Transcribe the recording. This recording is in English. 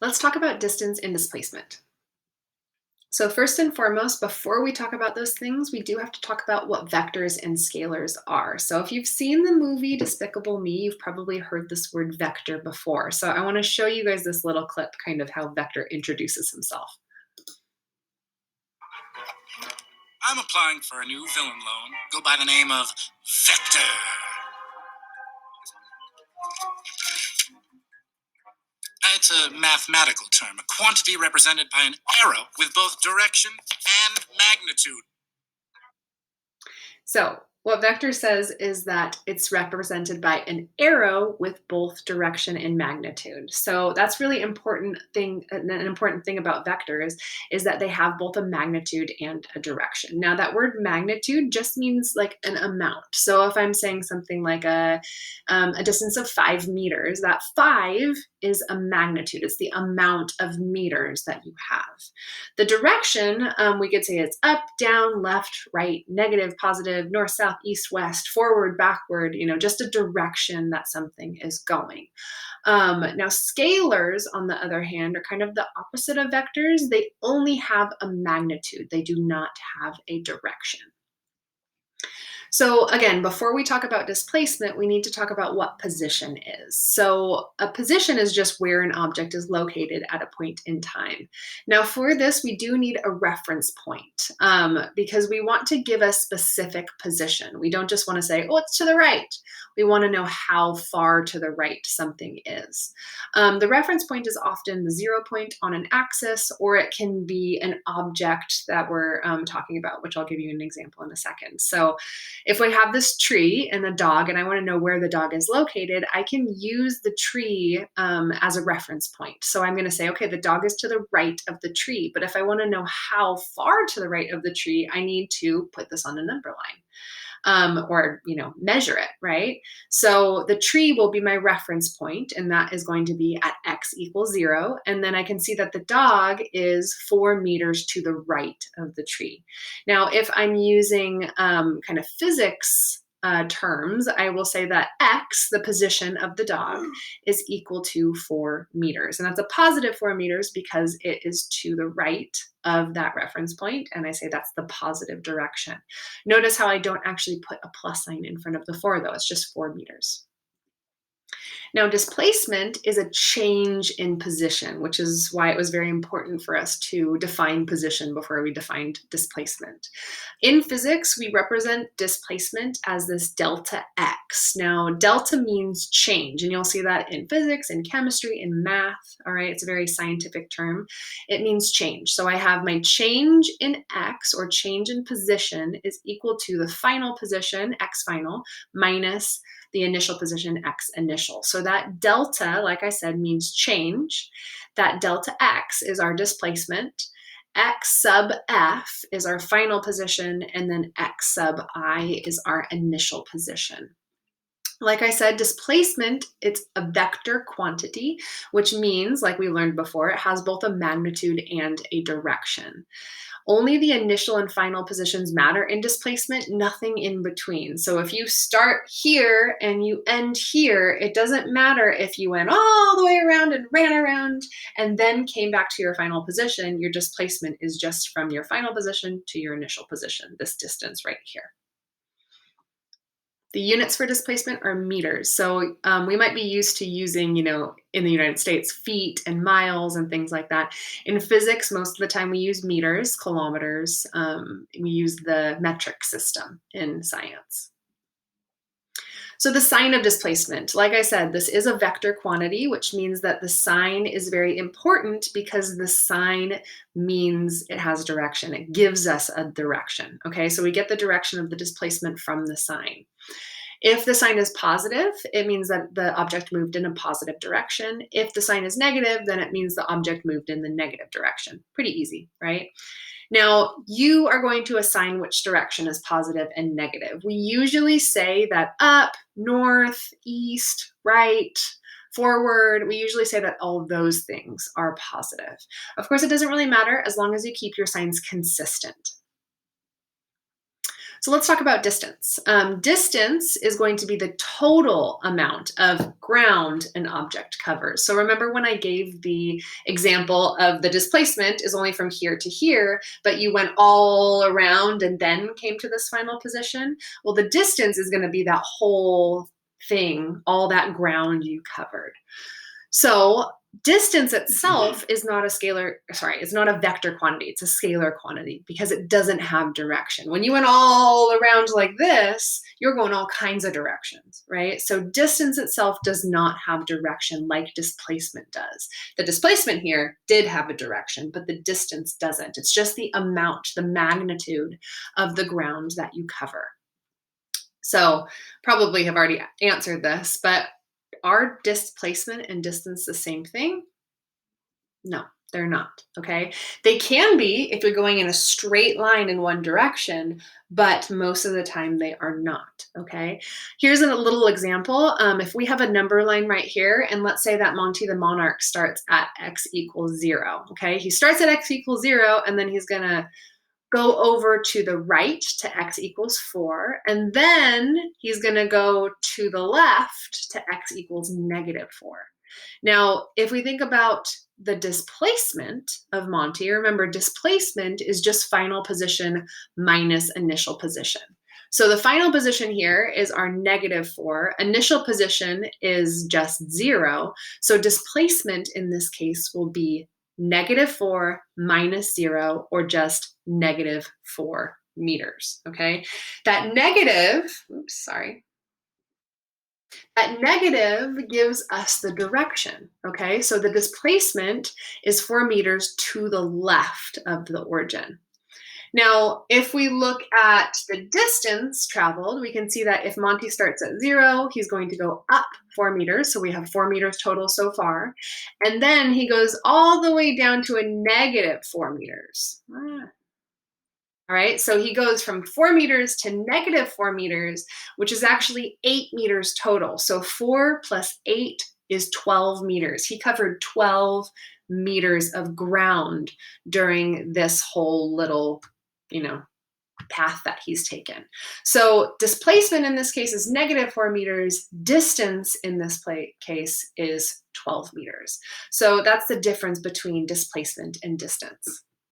Let's talk about distance and displacement. So first and foremost, before we talk about those things, we do have to talk about what vectors and scalars are. So if you've seen the movie Despicable Me, you've probably heard this word vector before. So I want to show you guys this little clip, kind of how Vector introduces himself. I'm applying for a new villain loan. Go by the name of Vector. It's a mathematical term, a quantity represented by an arrow with both direction and magnitude. So what vector says is that it's represented by an arrow with both direction and magnitude. So that's really important thing. An important thing about vectors is that they have both a magnitude and a direction. Now that word magnitude just means like an amount. So if I'm saying something like a distance of 5 meters, that 5 is a magnitude. It's the amount of meters that you have. The direction, we could say it's up, down, left, right, negative, positive, north, south, east, west, forward, backward, just a direction that something is going. Now, scalars, on the other hand, are kind of the opposite of vectors. They only have a magnitude. They do not have a direction. So again, before we talk about displacement, we need to talk about what position is. So a position is just where an object is located at a point in time. Now for this, we do need a reference point because we want to give a specific position. We don't just want to say, oh, it's to the right. We want to know how far to the right something is. The reference point is often the 0 point on an axis, or it can be an object that we're talking about, which I'll give you an example in a second. So if we have this tree and a dog and I want to know where the dog is located, I can use the tree as a reference point. So I'm going to say, okay, the dog is to the right of the tree. But if I want to know how far to the right of the tree, I need to put this on a number line. Or measure it, right? So the tree will be my reference point, and that is going to be at x equals 0. And then I can see that the dog is 4 meters to the right of the tree. Now, if I'm using kind of physics terms, I will say that x, the position of the dog, is equal to 4 meters. And that's a positive 4 meters because it is to the right of that reference point. And I say that's the positive direction. Notice how I don't actually put a plus sign in front of the 4, though. It's just 4 meters. Now, displacement is a change in position, which is why it was very important for us to define position before we defined displacement. In physics, we represent displacement as this delta x. Now, delta means change, and you'll see that in physics, in chemistry, in math, all right? It's a very scientific term. It means change. So I have my change in x, or change in position, is equal to the final position, x final, minus the initial position, x initial. So that delta, like I said, means change. That delta x is our displacement. X sub f is our final position, and then x sub I is our initial position. Like I said, displacement, it's a vector quantity, which means, like we learned before, it has both a magnitude and a direction. Only the initial and final positions matter in displacement, nothing in between. So if you start here and you end here, it doesn't matter if you went all the way around and ran around and then came back to your final position. Your displacement is just from your final position to your initial position, this distance right here. The units for displacement are meters. So we might be used to using, in the United States, feet and miles and things like that. In physics, most of the time we use meters, kilometers. We use the metric system in science. So the sign of displacement, like I said, this is a vector quantity, which means that the sign is very important because the sign means it has direction. It gives us a direction, okay? So we get the direction of the displacement from the sign. If the sign is positive, it means that the object moved in a positive direction. If the sign is negative, then it means the object moved in the negative direction. Pretty easy, right? Now, you are going to assign which direction is positive and negative. We usually say that up, north, east, right, forward. We usually say that all of those things are positive. Of course, it doesn't really matter as long as you keep your signs consistent. So let's talk about distance. Distance is going to be the total amount of ground an object covers. So remember when I gave the example of the displacement is only from here to here, but you went all around and then came to this final position? Well, the distance is going to be that whole thing, all that ground you covered. So distance itself is not a scalar, sorry, it's not a vector quantity, it's a scalar quantity because it doesn't have direction. When you went all around like this, you're going all kinds of directions, right? So distance itself does not have direction like displacement does. The displacement here did have a direction, but the distance doesn't. It's just the amount, the magnitude of the ground that you cover. So probably have already answered this, but are displacement and distance the same thing? No, they're not, okay? They can be if you're going in a straight line in one direction, but most of the time they are not, okay? Here's a little example. If we have a number line right here, and let's say that Monty the Monarch starts at x equals 0, okay? He starts at x equals 0, and then he's gonna go over to the right to x equals 4, and then he's going to go to the left to x equals -4. Now, if we think about the displacement of Monty, remember displacement is just final position minus initial position. So the final position here is our -4. Initial position is just 0. So displacement in this case will be -4 minus 0, or just -4 meters, okay? That negative, oops, sorry, that negative gives us the direction, okay? So the displacement is 4 meters to the left of the origin. Now, if we look at the distance traveled, we can see that if Monty starts at 0, he's going to go up 4 meters. So we have 4 meters total so far. And then he goes all the way down to a -4 meters. All right, so he goes from 4 meters to -4 meters, which is actually 8 meters total. So 4 plus 8 is 12 meters. He covered 12 meters of ground during this whole little, path that he's taken. So displacement in this case is -4 meters. Distance in this case is 12 meters. So that's the difference between displacement and distance.